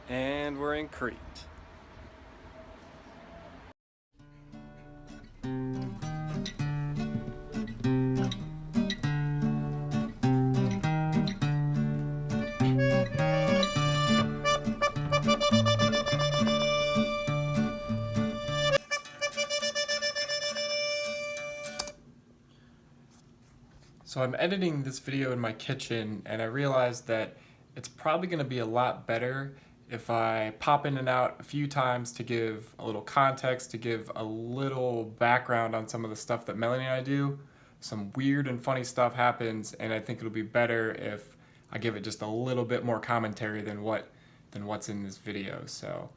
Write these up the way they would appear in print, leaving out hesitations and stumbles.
And we're in Crete. So I'm editing this video in my kitchen, and I realized that it's probably going to be a lot better if I pop in and out a few times to give a little context, to give a little background on some of the stuff that Melanie and I do. Some weird and funny stuff happens, and I think it'll be better if I give it just a little bit more commentary than what's in this video. So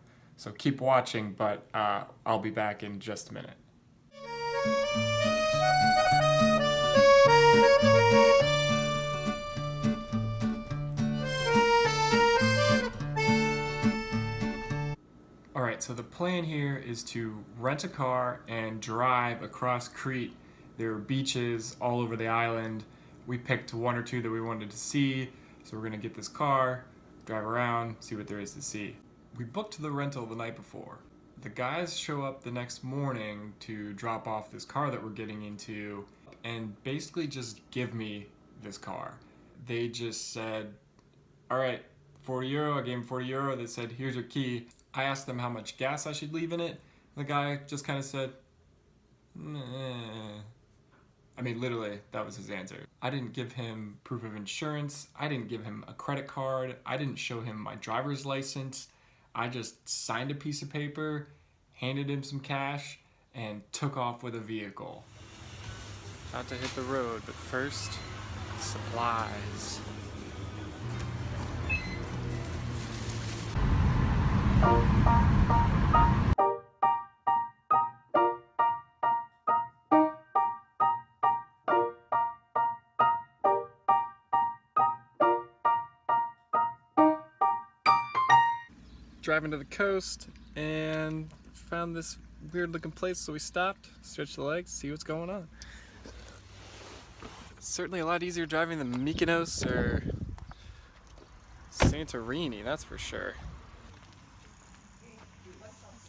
keep watching, but I'll be back in just a minute. Alright, so the plan here is to rent a car and drive across Crete. There are beaches all over the island. We picked one or two that we wanted to see, so we're going to get this car, drive around, see what there is to see. We booked the rental the night before. The guys show up the next morning to drop off this car that we're getting into and basically just give me this car. They just said, alright, 40 euro, I gave them 40 euro, they said, here's your key. I asked them how much gas I should leave in it. The guy just kind of said, meh. I mean, literally, that was his answer. I didn't give him proof of insurance. I didn't give him a credit card. I didn't show him my driver's license. I just signed a piece of paper, handed him some cash, and took off with a vehicle. About to hit the road, but first, supplies. Driving to the coast and found this weird looking place, so we stopped, stretched the legs, see what's going on. Certainly a lot easier driving than Mykonos or Santorini, that's for sure.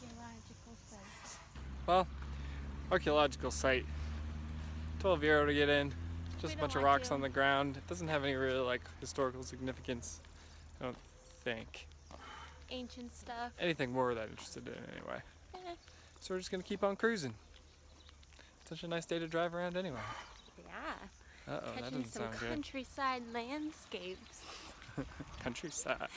Archaeological site. Well, archaeological site. 12 euro to get in. Just a bunch of rocks on the ground. It doesn't have any really historical significance, I don't think. Ancient stuff. Anything we're that interested in anyway. So we're just gonna keep on cruising. Such a nice day to drive around anyway. Yeah. Uh-oh, that Catching doesn't some sound good. countryside landscapes. Countryside.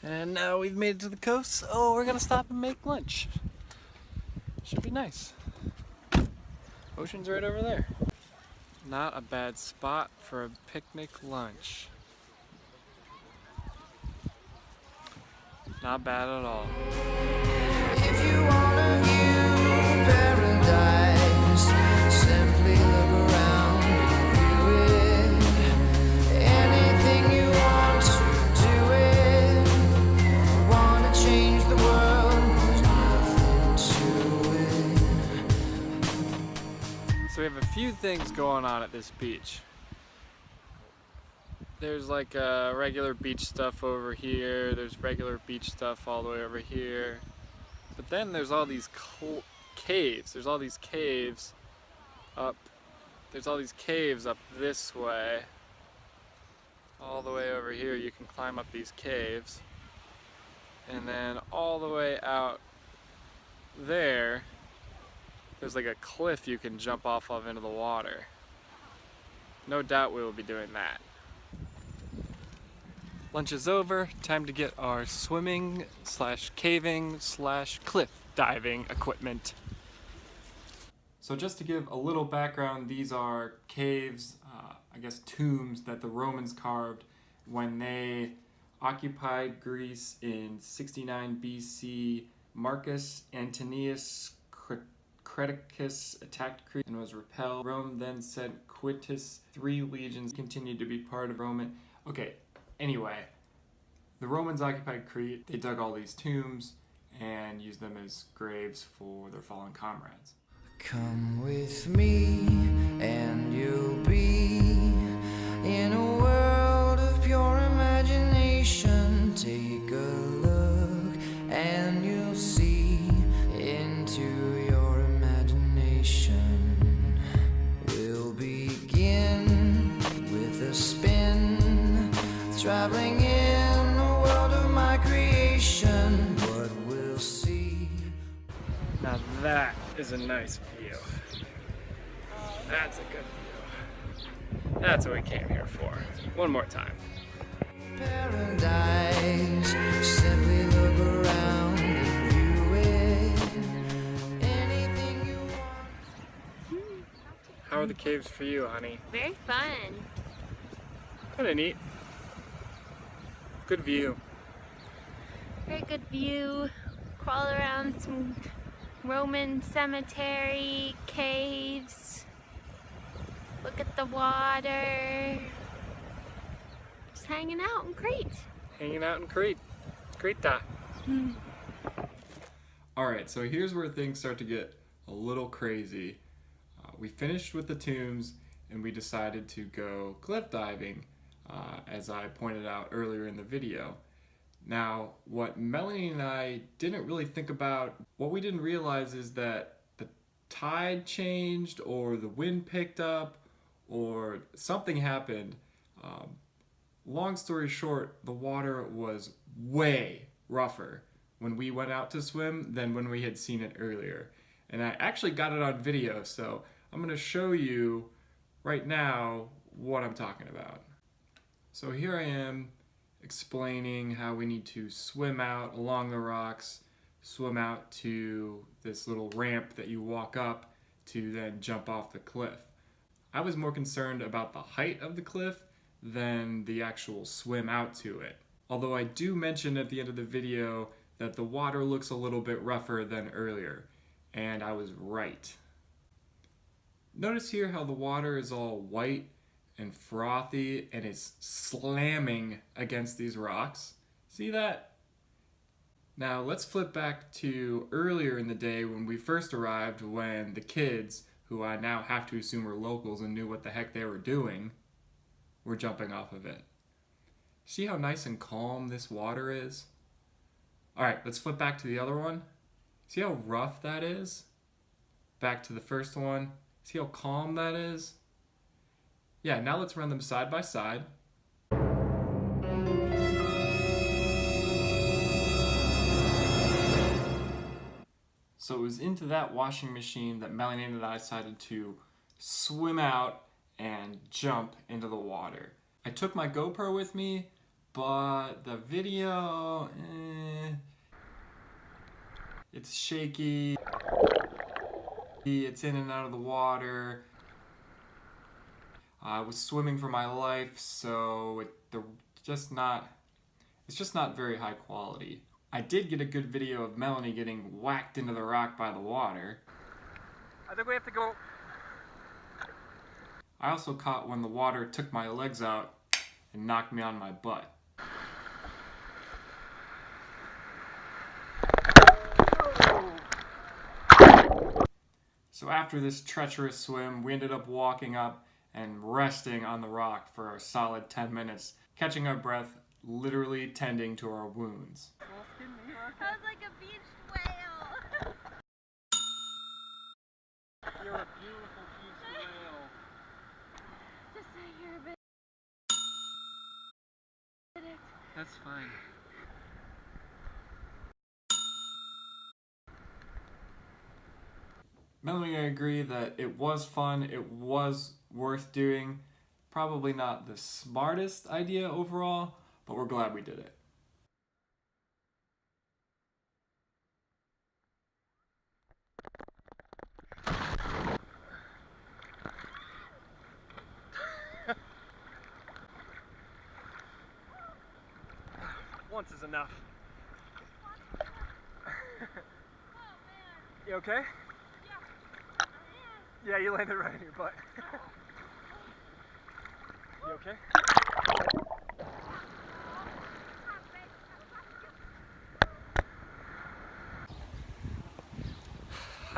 And now we've made it to the coast, so we're gonna stop and make lunch. Should be nice. Ocean's right over there. Not a bad spot for a picnic lunch. Not bad at all. If you want a view paradise, simply look around and view it. Anything you want to do it. Want to change the world, there's nothing to it. So we have a few things going on at this beach. There's like regular beach stuff over here, there's regular beach stuff all the way over here. But then there's all these caves. There's all these caves up. There's all these caves up this way. All the way over here you can climb up these caves. And then all the way out there, there's like a cliff you can jump off of into the water. No doubt we will be doing that. Lunch is over, time to get our swimming / caving / cliff diving equipment. So just to give a little background, these are caves, I guess tombs that the Romans carved when they occupied Greece in 69 BC. Marcus Antonius Creticus attacked Crete and was repelled. Rome then sent Quintus. 3 legions continued to be part of Roman. Okay. Anyway, the Romans occupied Crete, they dug all these tombs and used them as graves for their fallen comrades. Come with me and you'll be in a world of pure imagination. Take a look and you'll see into your imagination. We'll begin with a spin, traveling in the world of my creation. What we'll see. Now that is a nice view. That's a good view. That's what we came here for. One more time. Paradise, simply look around and view it. Anything you want. How are the caves for you, honey? Very fun. Kinda neat. Good view. Very good view. Crawl around some Roman cemetery, caves. Look at the water. Just hanging out in Crete. Hanging out in Crete. Crete. Alright, so here's where things start to get a little crazy. We finished with the tombs and we decided to go cliff diving, as I pointed out earlier in the video. Now, what Melanie and I didn't really think about, what we didn't realize is that the tide changed or the wind picked up or something happened. Long story short, the water was way rougher when we went out to swim than when we had seen it earlier. And I actually got it on video, so I'm going to show you right now what I'm talking about. So here I am explaining how we need to swim out along the rocks, swim out to this little ramp that you walk up to then jump off the cliff. I was more concerned about the height of the cliff than the actual swim out to it. Although I do mention at the end of the video that the water looks a little bit rougher than earlier, and I was right. Notice here how the water is all white and frothy and it's slamming against these rocks. See that? Now let's flip back to earlier in the day when we first arrived, when the kids, who I now have to assume were locals and knew what the heck they were doing, were jumping off of it. See how nice and calm this water is? Alright, let's flip back to the other one. See how rough that is? Back to the first one. See how calm that is? Yeah, now let's run them side by side. So it was into that washing machine that Melanie and I decided to swim out and jump into the water. I took my GoPro with me, but the video, it's shaky. It's in and out of the water. I was swimming for my life, so it's just not very high quality. I did get a good video of Melanie getting whacked into the rock by the water. I think we have to go. I also caught when the water took my legs out and knocked me on my butt. So after this treacherous swim, we ended up walking up and resting on the rock for a solid 10 minutes, catching our breath, literally tending to our wounds. That was like a beach whale. You're a beautiful beach whale. Just say you're a bit. That's fine. Melanie and I agree that it was fun, it was worth doing. Probably not the smartest idea overall, but we're glad we did it. Once is enough. You okay? Yeah, you landed right on your butt. You okay?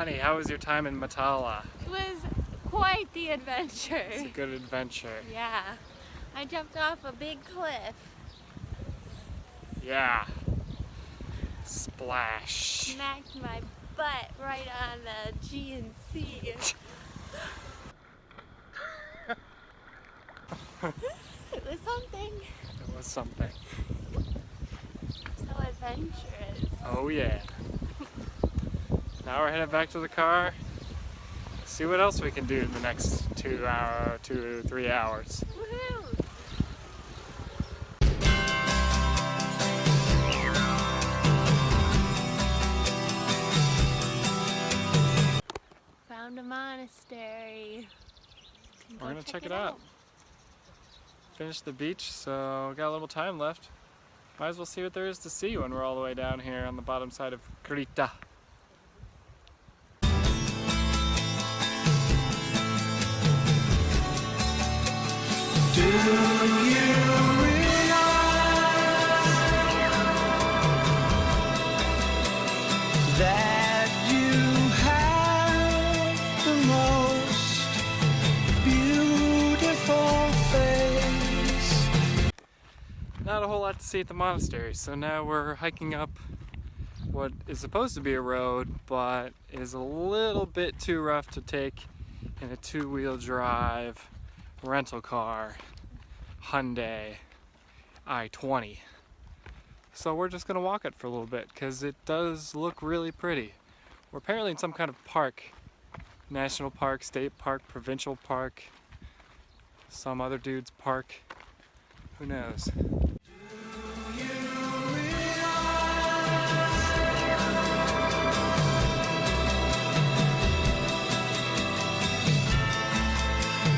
Honey, how was your time in Matala? It was quite the adventure. It's a good adventure. Yeah. I jumped off a big cliff. Yeah. Splash. Smacked my butt right on the G&C. It was something. It was something. So adventurous. Oh yeah. Now we're headed back to the car. See what else we can do in the next 3 hours. Woohoo! Found a monastery. We're gonna check it out. Finished the beach, so got a little time left. Might as well see what there is to see when we're all the way down here on the bottom side of Crete. Do you realize that you have the most beautiful face? Not a whole lot to see at the monastery, so now we're hiking up what is supposed to be a road, but is a little bit too rough to take in a two-wheel drive rental car Hyundai i20. So we're just gonna walk it for a little bit because it does look really pretty. We're apparently in some kind of park, national park, state park, provincial park, some other dude's park, who knows.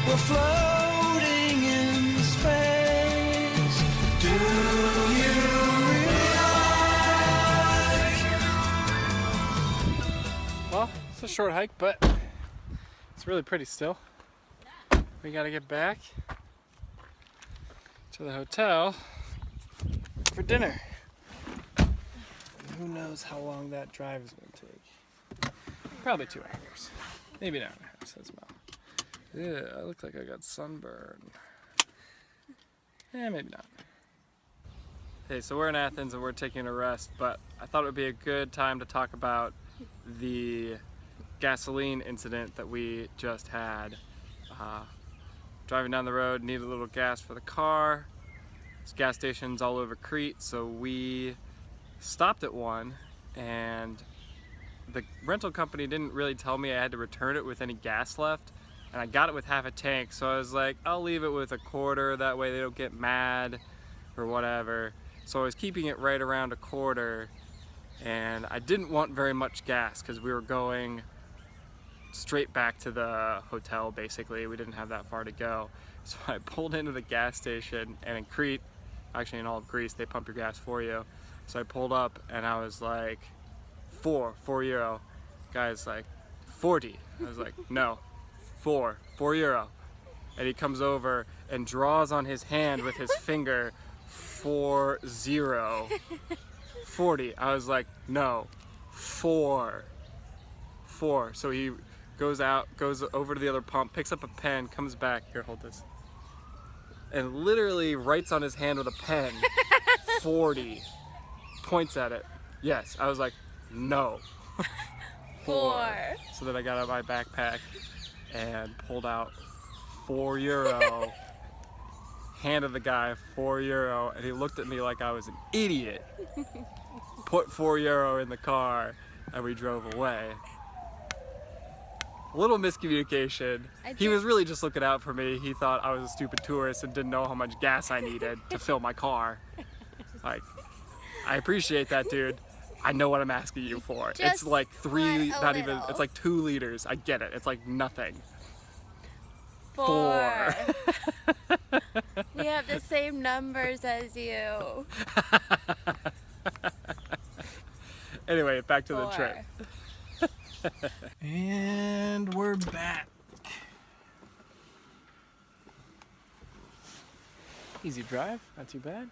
We're floating in space. Do you realize? Well, it's a short hike, but it's really pretty still. We gotta get back to the hotel for dinner. Who knows how long that drive is gonna take. Probably 2 hours. Maybe an hour and a half, says Mel. Yeah, I look like I got sunburn. Maybe not. Hey, so we're in Athens and we're taking a rest, but I thought it would be a good time to talk about the gasoline incident that we just had. Driving down the road, needed a little gas for the car. There's gas stations all over Crete, so we stopped at one, and the rental company didn't really tell me I had to return it with any gas left. And I got it with half a tank, so I was like, I'll leave it with a quarter, that way they don't get mad or whatever. So I was keeping it right around a quarter, and I didn't want very much gas because we were going straight back to the hotel, basically. We didn't have that far to go. So I pulled into the gas station, and in Crete, actually in all of Greece, they pump your gas for you. So I pulled up and I was like, 4 euro. Guy's like, 40. I was like, no. 4 euro. And he comes over and draws on his hand with his finger 40. I was like, no, 4. So he goes over to the other pump, picks up a pen, comes back, here, hold this, and literally writes on his hand with a pen 40, points at it. Yes. I was like, no. 4. So then I got out my backpack and pulled out 4 euro, handed the guy 4 euro, and he looked at me like I was an idiot. Put 4 euro in the car, and we drove away. A little miscommunication. He was really just looking out for me. He thought I was a stupid tourist and didn't know how much gas I needed to fill my car. Like, I appreciate that, dude. I know what I'm asking you for. It's like 3, not even, it's like 2 liters. I get it. It's like nothing. 4. We have the same numbers as you. Anyway, back to the trip. And we're back. Easy drive, not too bad.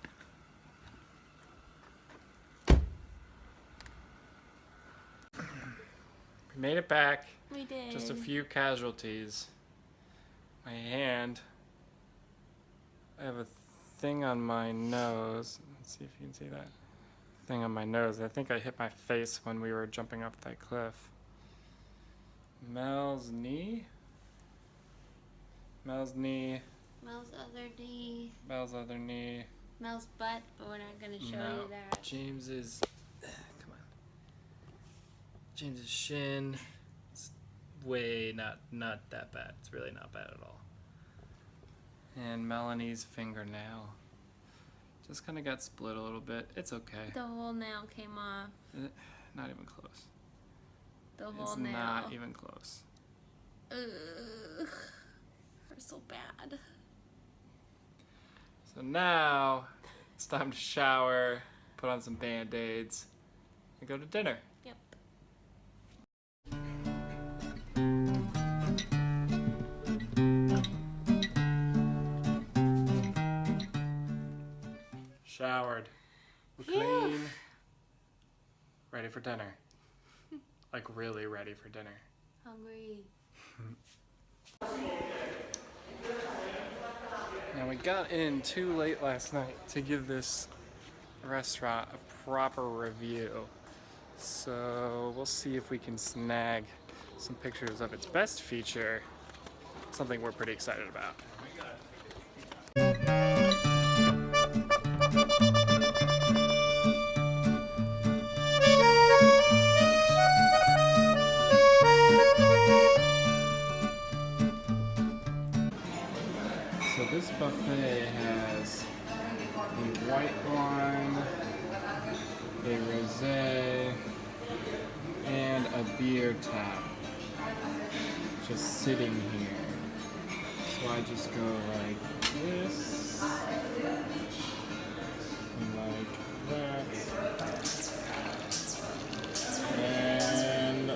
We made it back. We did. Just a few casualties. My hand. I have a thing on my nose. Let's see if you can see that. Thing on my nose. I think I hit my face when we were jumping off that cliff. Mel's knee? Mel's knee. Mel's other knee. Mel's other knee. Mel's butt, but we're not going to show No. you that. James's. Come on. James's shin. It's way not that bad. It's really not bad at all. And Melanie's fingernail. Just kind of got split a little bit. It's okay. The whole nail came off. Not even close. The whole It's nail. not even close. Ugh. Hurts so bad. So now it's time to shower, put on some band-aids, and go to dinner. Yep. Showered. We're Phew. clean. Ready for dinner. Like really ready for dinner. Hungry. Now we got in too late last night to give this restaurant a proper review. So we'll see if we can snag some pictures of its best feature. Something we're pretty excited about. So this buffet has a white wine, a rosé, and a beer tap just sitting here. So I just go like this, and like that, and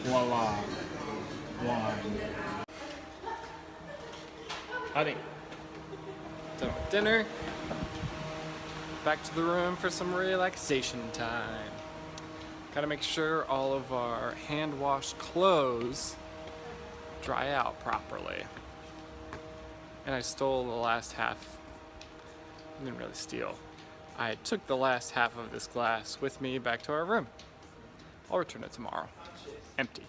voila, wine. Honey, done with dinner. Back to the room for some relaxation time. Gotta make sure all of our hand-washed clothes dry out properly. And I stole the last half. I didn't really steal. I took the last half of this glass with me back to our room. I'll return it tomorrow. Empty.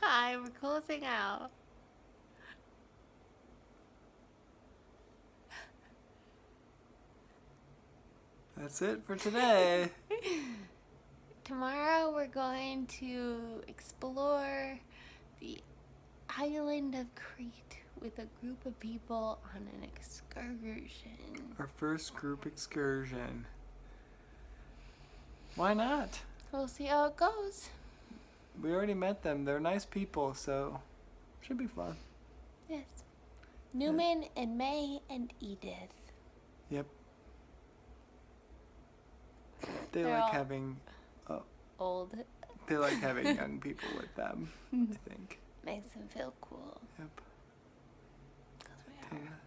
Hi, we're closing out. That's it for today. Tomorrow we're going to explore the island of Crete with a group of people on an excursion. Our first group excursion. Why not? We'll see how it goes. We already met them. They're nice people, so should be fun. Yes. Newman and May and Edith. Yep. They They're like all- having Old. they like having young people with them, I think. Makes them feel cool. Yep. 'Cause we Yeah. are.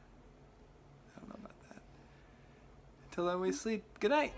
I don't know about that. Until then we sleep. Good night.